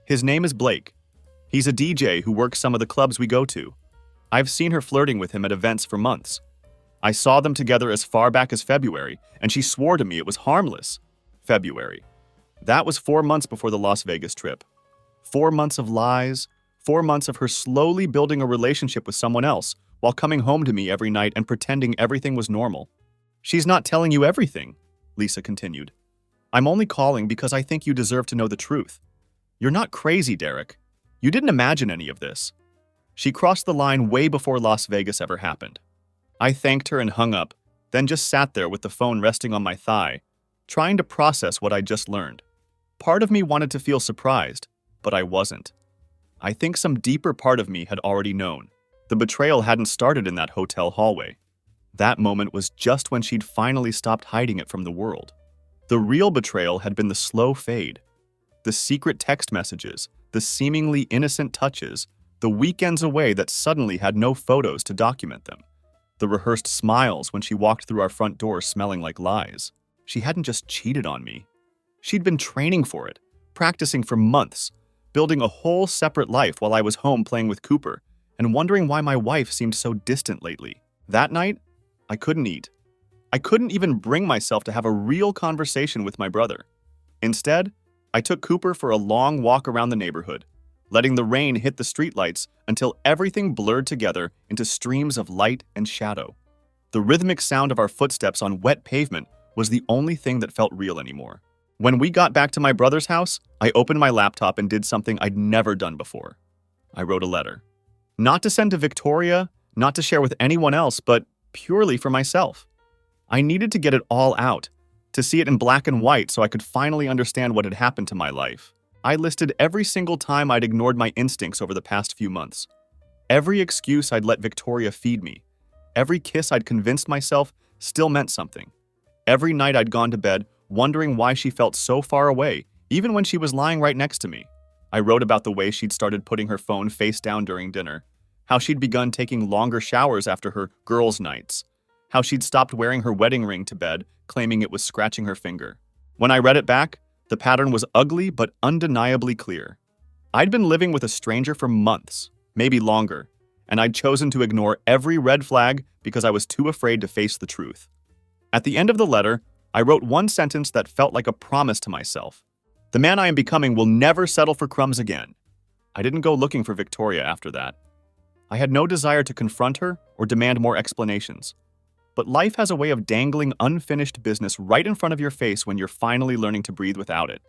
His name is Blake. He's a DJ who works some of the clubs we go to. I've seen her flirting with him at events for months. I saw them together as far back as February, and she swore to me it was harmless. February. That was 4 months before the Las Vegas trip. 4 months of lies, 4 months of her slowly building a relationship with someone else while coming home to me every night and pretending everything was normal. She's not telling you everything," Lisa continued. "I'm only calling because I think you deserve to know the truth. You're not crazy, Derek. You didn't imagine any of this." She crossed the line way before Las Vegas ever happened. I thanked her and hung up, then just sat there with the phone resting on my thigh, trying to process what I'd just learned. Part of me wanted to feel surprised, but I wasn't. I think some deeper part of me had already known. The betrayal hadn't started in that hotel hallway. That moment was just when she'd finally stopped hiding it from the world. The real betrayal had been the slow fade. The secret text messages, the seemingly innocent touches, the weekends away that suddenly had no photos to document them. The rehearsed smiles when she walked through our front door smelling like lies. She hadn't just cheated on me. She'd been training for it, practicing for months, building a whole separate life while I was home playing with Cooper, and wondering why my wife seemed so distant lately. That night, I couldn't eat. I couldn't even bring myself to have a real conversation with my brother. Instead, I took Cooper for a long walk around the neighborhood, letting the rain hit the streetlights until everything blurred together into streams of light and shadow. The rhythmic sound of our footsteps on wet pavement was the only thing that felt real anymore. When we got back to my brother's house, I opened my laptop and did something I'd never done before. I wrote a letter. Not to send to Victoria, not to share with anyone else, but purely for myself. I needed to get it all out, to see it in black and white so I could finally understand what had happened to my life. I listed every single time I'd ignored my instincts over the past few months. Every excuse I'd let Victoria feed me. Every kiss I'd convinced myself still meant something. Every night I'd gone to bed wondering why she felt so far away, even when she was lying right next to me. I wrote about the way she'd started putting her phone face down during dinner, how she'd begun taking longer showers after her girls' nights, how she'd stopped wearing her wedding ring to bed, claiming it was scratching her finger. When I read it back, the pattern was ugly but undeniably clear. I'd been living with a stranger for months, maybe longer, and I'd chosen to ignore every red flag because I was too afraid to face the truth. At the end of the letter, I wrote one sentence that felt like a promise to myself. The man I am becoming will never settle for crumbs again. I didn't go looking for Victoria after that. I had no desire to confront her or demand more explanations. But life has a way of dangling unfinished business right in front of your face when you're finally learning to breathe without it.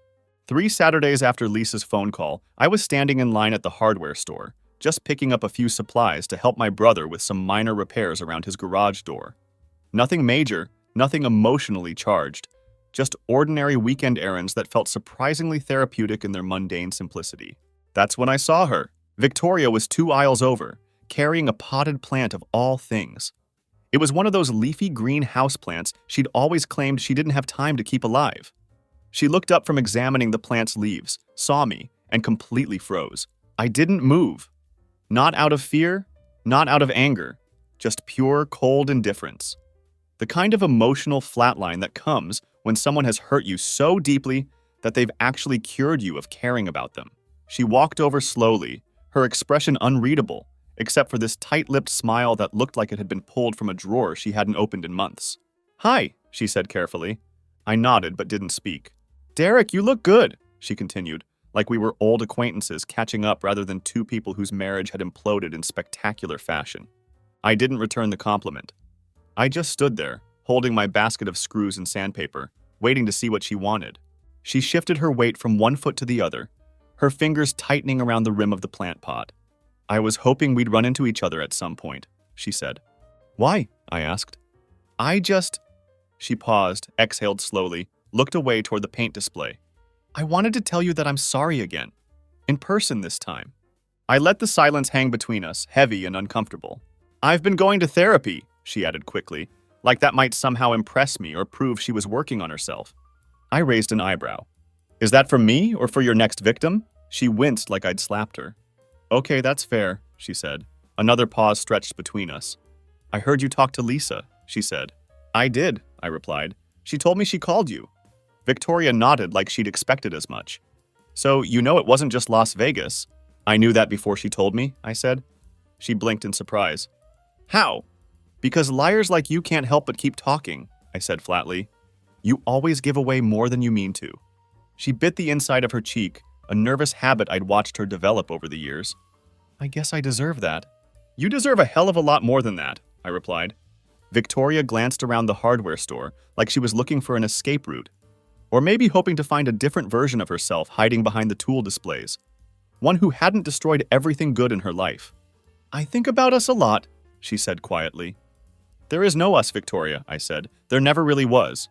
3 Saturdays after Lisa's phone call, I was standing in line at the hardware store, just picking up a few supplies to help my brother with some minor repairs around his garage door. Nothing major, nothing emotionally charged, just ordinary weekend errands that felt surprisingly therapeutic in their mundane simplicity. That's when I saw her. Victoria was 2 aisles over, carrying a potted plant of all things. It was one of those leafy green houseplants she'd always claimed she didn't have time to keep alive. She looked up from examining the plant's leaves, saw me, and completely froze. I didn't move. Not out of fear, not out of anger, just pure, cold indifference. The kind of emotional flatline that comes when someone has hurt you so deeply that they've actually cured you of caring about them. She walked over slowly, her expression unreadable, except for this tight-lipped smile that looked like it had been pulled from a drawer she hadn't opened in months. "Hi," she said carefully. I nodded but didn't speak. "Derek, you look good," she continued, like we were old acquaintances catching up rather than 2 people whose marriage had imploded in spectacular fashion. I didn't return the compliment. I just stood there, holding my basket of screws and sandpaper, waiting to see what she wanted. She shifted her weight from one foot to the other, her fingers tightening around the rim of the plant pot. "I was hoping we'd run into each other at some point," she said. "Why?" I asked. She paused, exhaled slowly, looked away toward the paint display. "I wanted to tell you that I'm sorry again. In person this time." I let the silence hang between us, heavy and uncomfortable. "I've been going to therapy," she added quickly, like that might somehow impress me or prove she was working on herself. I raised an eyebrow. "Is that for me or for your next victim?" She winced like I'd slapped her. "Okay, that's fair," she said. Another pause stretched between us. "I heard you talk to Lisa," she said. "I did," I replied. "She told me she called you." Victoria nodded like she'd expected as much. "So you know it wasn't just Las Vegas?" "I knew that before she told me," I said. She blinked in surprise. "How?" "Because liars like you can't help but keep talking," I said flatly. "You always give away more than you mean to." She bit the inside of her cheek, a nervous habit I'd watched her develop over the years. "I guess I deserve that." "You deserve a hell of a lot more than that," I replied. Victoria glanced around the hardware store like she was looking for an escape route, or maybe hoping to find a different version of herself hiding behind the tool displays, one who hadn't destroyed everything good in her life. I think about us a lot, she said quietly. There is no us, Victoria, I said. There never really was.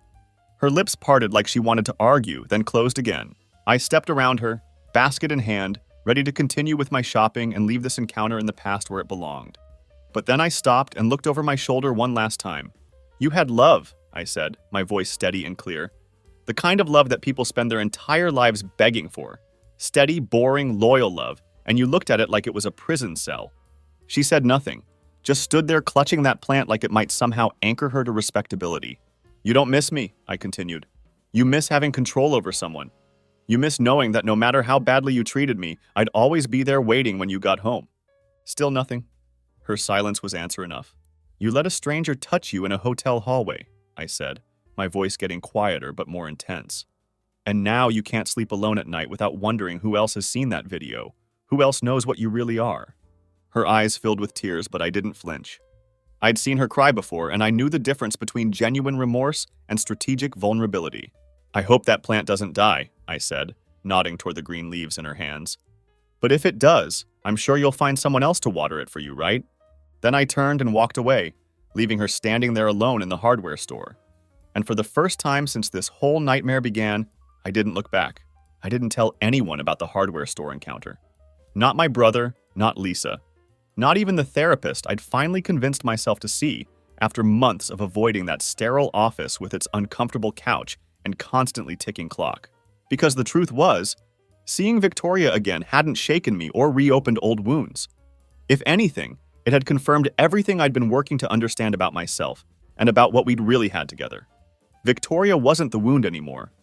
Her lips parted like she wanted to argue, then closed again. I stepped around her, basket in hand, ready to continue with my shopping and leave this encounter in the past where it belonged. But then I stopped and looked over my shoulder one last time. You had love, I said, my voice steady and clear. The kind of love that people spend their entire lives begging for. Steady, boring, loyal love, and you looked at it like it was a prison cell. She said nothing, just stood there clutching that plant like it might somehow anchor her to respectability. You don't miss me, I continued. You miss having control over someone. You miss knowing that no matter how badly you treated me, I'd always be there waiting when you got home. Still nothing. Her silence was answer enough. You let a stranger touch you in a hotel hallway, I said, my voice getting quieter but more intense. And now you can't sleep alone at night without wondering who else has seen that video, who else knows what you really are. Her eyes filled with tears, but I didn't flinch. I'd seen her cry before, and I knew the difference between genuine remorse and strategic vulnerability. I hope that plant doesn't die, I said, nodding toward the green leaves in her hands. But if it does, I'm sure you'll find someone else to water it for you, right? Then I turned and walked away, leaving her standing there alone in the hardware store. And for the first time since this whole nightmare began, I didn't look back. I didn't tell anyone about the hardware store encounter. Not my brother, not Lisa. Not even the therapist I'd finally convinced myself to see after months of avoiding that sterile office with its uncomfortable couch and constantly ticking clock. Because the truth was, seeing Victoria again hadn't shaken me or reopened old wounds. If anything, it had confirmed everything I'd been working to understand about myself and about what we'd really had together. Victoria wasn't the wound anymore.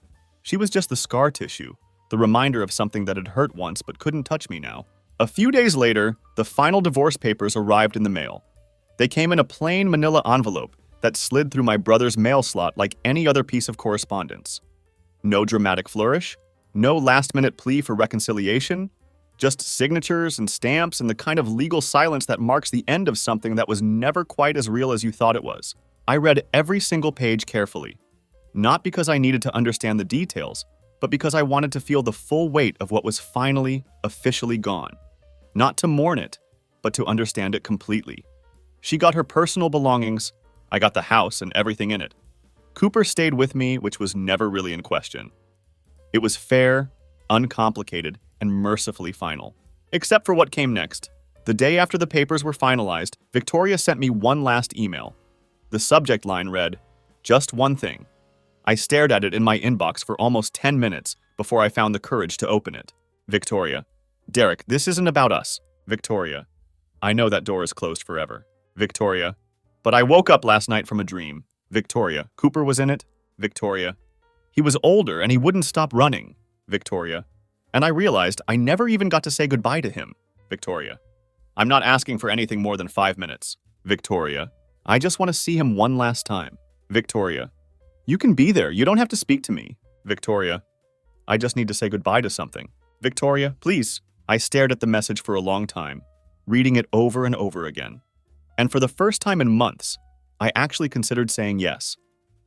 She was just the scar tissue, the reminder of something that had hurt once but couldn't touch me now. A few days later, the final divorce papers arrived in the mail. They came in a plain manila envelope that slid through my brother's mail slot like any other piece of correspondence. No dramatic flourish, no last-minute plea for reconciliation, just signatures and stamps and the kind of legal silence that marks the end of something that was never quite as real as you thought it was. I read every single page carefully, not because I needed to understand the details, but because I wanted to feel the full weight of what was finally, officially gone. Not to mourn it, but to understand it completely. She got her personal belongings, I got the house and everything in it. Cooper stayed with me, which was never really in question. It was fair, uncomplicated, and mercifully final. Except for what came next. The day after the papers were finalized, Victoria sent me one last email. The subject line read, "Just one thing." I stared at it in my inbox for almost 10 minutes before I found the courage to open it. Victoria. Derek, this isn't about us. Victoria. I know that door is closed forever. Victoria. But I woke up last night from a dream. Victoria. Cooper was in it. Victoria. He was older and he wouldn't stop running. Victoria. And I realized I never even got to say goodbye to him. Victoria. I'm not asking for anything more than 5 minutes. Victoria. I just want to see him one last time. Victoria. You can be there. You don't have to speak to me. Victoria. I just need to say goodbye to something. Victoria, please. I stared at the message for a long time, reading it over and over again. And for the first time in months, I actually considered saying yes.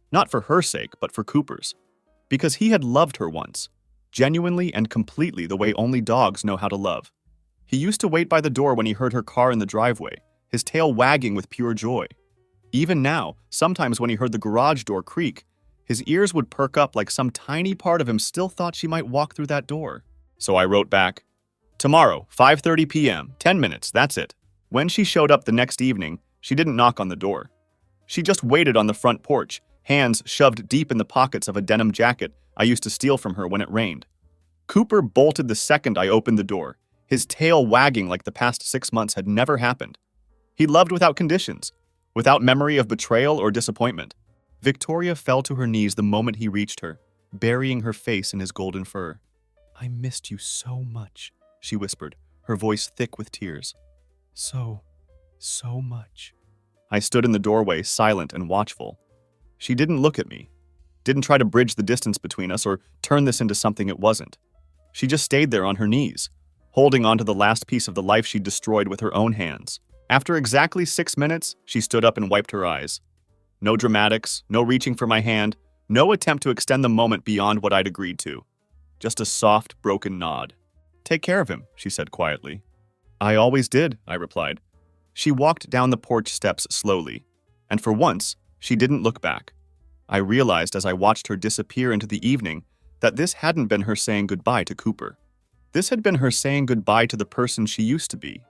Not for her sake, but for Cooper's. Because he had loved her once, genuinely and completely the way only dogs know how to love. He used to wait by the door when he heard her car in the driveway, his tail wagging with pure joy. Even now, sometimes when he heard the garage door creak, his ears would perk up like some tiny part of him still thought she might walk through that door. So I wrote back, "Tomorrow, 5:30 p.m., 10 minutes, that's it." When she showed up the next evening, she didn't knock on the door. She just waited on the front porch, hands shoved deep in the pockets of a denim jacket I used to steal from her when it rained. Cooper bolted the second I opened the door, his tail wagging like the past 6 months had never happened. He loved without conditions, without memory of betrayal or disappointment. Victoria fell to her knees the moment he reached her, burying her face in his golden fur. "I missed you so much," she whispered, her voice thick with tears. So much." I stood in the doorway, silent and watchful. She didn't look at me, didn't try to bridge the distance between us or turn this into something it wasn't. She just stayed there on her knees, holding on to the last piece of the life she'd destroyed with her own hands. After exactly 6 minutes, she stood up and wiped her eyes. No dramatics, no reaching for my hand, no attempt to extend the moment beyond what I'd agreed to. Just a soft, broken nod. "Take care of him," she said quietly. "I always did," I replied. She walked down the porch steps slowly, and for once, she didn't look back. I realized as I watched her disappear into the evening that this hadn't been her saying goodbye to Cooper. This had been her saying goodbye to the person she used to be,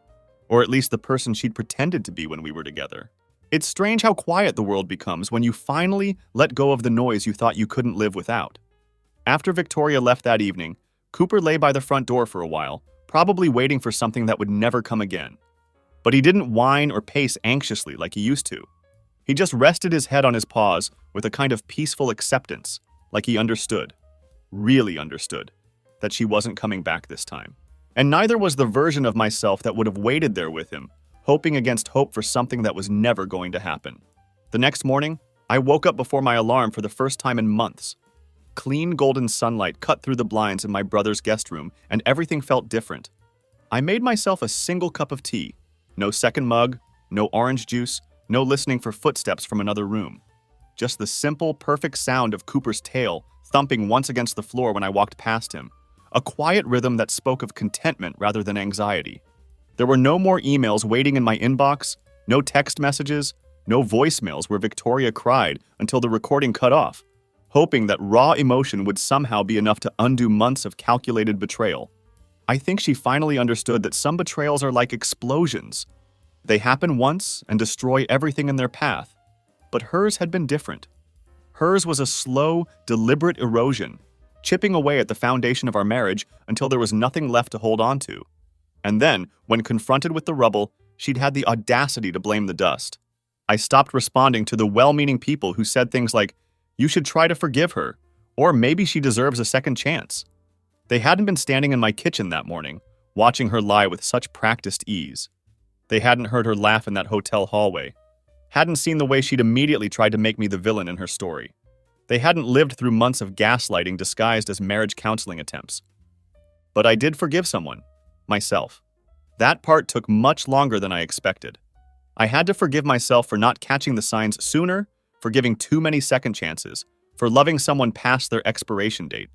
or at least the person she'd pretended to be when we were together. It's strange how quiet the world becomes when you finally let go of the noise you thought you couldn't live without. After Victoria left that evening, Cooper lay by the front door for a while, probably waiting for something that would never come again. But he didn't whine or pace anxiously like he used to. He just rested his head on his paws with a kind of peaceful acceptance, like he understood, really understood, that she wasn't coming back this time. And neither was the version of myself that would have waited there with him, hoping against hope for something that was never going to happen. The next morning, I woke up before my alarm for the first time in months. Clean golden sunlight cut through the blinds in my brother's guest room, and everything felt different. I made myself a single cup of tea. No second mug, no orange juice, no listening for footsteps from another room. Just the simple, perfect sound of Cooper's tail thumping once against the floor when I walked past him. A quiet rhythm that spoke of contentment rather than anxiety. There were no more emails waiting in my inbox, no text messages, no voicemails where Victoria cried until the recording cut off, hoping that raw emotion would somehow be enough to undo months of calculated betrayal. I think she finally understood that some betrayals are like explosions. They happen once and destroy everything in their path. But hers had been different. Hers was a slow, deliberate erosion, chipping away at the foundation of our marriage until there was nothing left to hold on to. And then, when confronted with the rubble, she'd had the audacity to blame the dust. I stopped responding to the well-meaning people who said things like, "You should try to forgive her," or "maybe she deserves a second chance." They hadn't been standing in my kitchen that morning, watching her lie with such practiced ease. They hadn't heard her laugh in that hotel hallway, hadn't seen the way she'd immediately tried to make me the villain in her story. They hadn't lived through months of gaslighting disguised as marriage counseling attempts. But I did forgive someone. Myself. That part took much longer than I expected. I had to forgive myself for not catching the signs sooner, for giving too many second chances, for loving someone past their expiration date.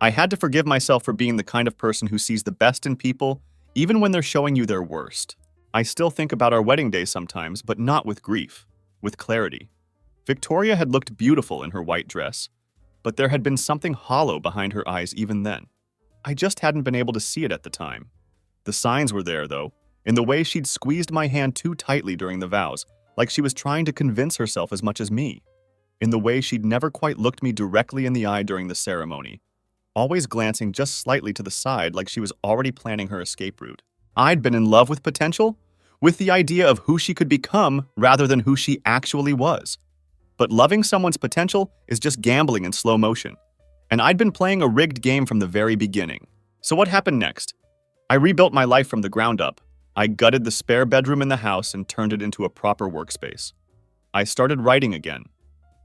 I had to forgive myself for being the kind of person who sees the best in people, even when they're showing you their worst. I still think about our wedding day sometimes, but not with grief, with clarity. Victoria had looked beautiful in her white dress, but there had been something hollow behind her eyes even then. I just hadn't been able to see it at the time. The signs were there, though, in the way she'd squeezed my hand too tightly during the vows, like she was trying to convince herself as much as me. In the way she'd never quite looked me directly in the eye during the ceremony, always glancing just slightly to the side like she was already planning her escape route. I'd been in love with potential, with the idea of who she could become rather than who she actually was. But loving someone's potential is just gambling in slow motion. And I'd been playing a rigged game from the very beginning. So what happened next? I rebuilt my life from the ground up. I gutted the spare bedroom in the house and turned it into a proper workspace. I started writing again,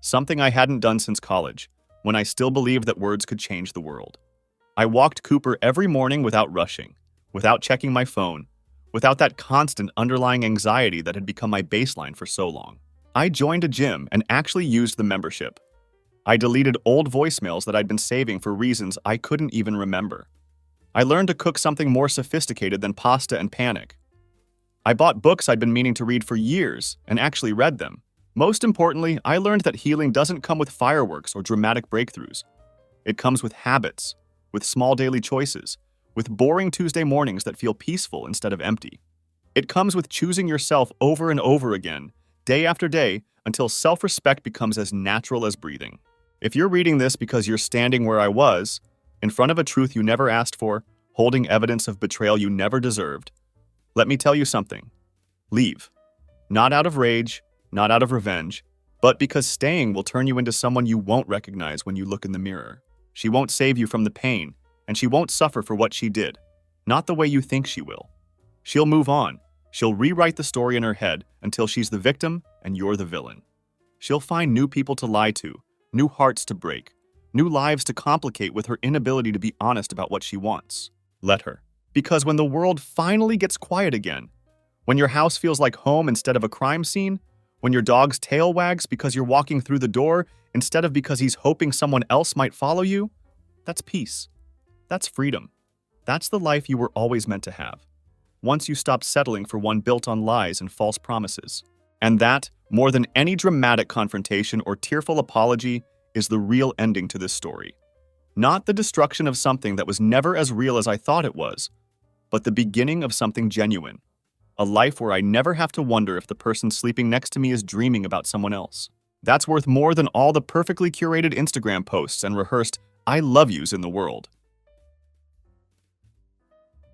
something I hadn't done since college, when I still believed that words could change the world. I walked Cooper every morning without rushing, without checking my phone, without that constant underlying anxiety that had become my baseline for so long. I joined a gym and actually used the membership. I deleted old voicemails that I'd been saving for reasons I couldn't even remember. I learned to cook something more sophisticated than pasta and panic. I bought books I'd been meaning to read for years and actually read them. Most importantly, I learned that healing doesn't come with fireworks or dramatic breakthroughs. It comes with habits, with small daily choices, with boring Tuesday mornings that feel peaceful instead of empty. It comes with choosing yourself over and over again, day after day, until self-respect becomes as natural as breathing. If you're reading this because you're standing where I was, in front of a truth you never asked for, holding evidence of betrayal you never deserved, let me tell you something. Leave. Not out of rage, not out of revenge, but because staying will turn you into someone you won't recognize when you look in the mirror. She won't save you from the pain, and she won't suffer for what she did, not the way you think she will. She'll move on. She'll rewrite the story in her head until she's the victim and you're the villain. She'll find new people to lie to, new hearts to break, new lives to complicate with her inability to be honest about what she wants. Let her. Because when the world finally gets quiet again, when your house feels like home instead of a crime scene, when your dog's tail wags because you're walking through the door instead of because he's hoping someone else might follow you, that's peace. That's freedom. That's the life you were always meant to have. once you stop settling for one built on lies and false promises. And that, more than any dramatic confrontation or tearful apology, is the real ending to this story. Not the destruction of something that was never as real as I thought it was, but the beginning of something genuine. A life where I never have to wonder if the person sleeping next to me is dreaming about someone else. That's worth more than all the perfectly curated Instagram posts and rehearsed I love yous in the world.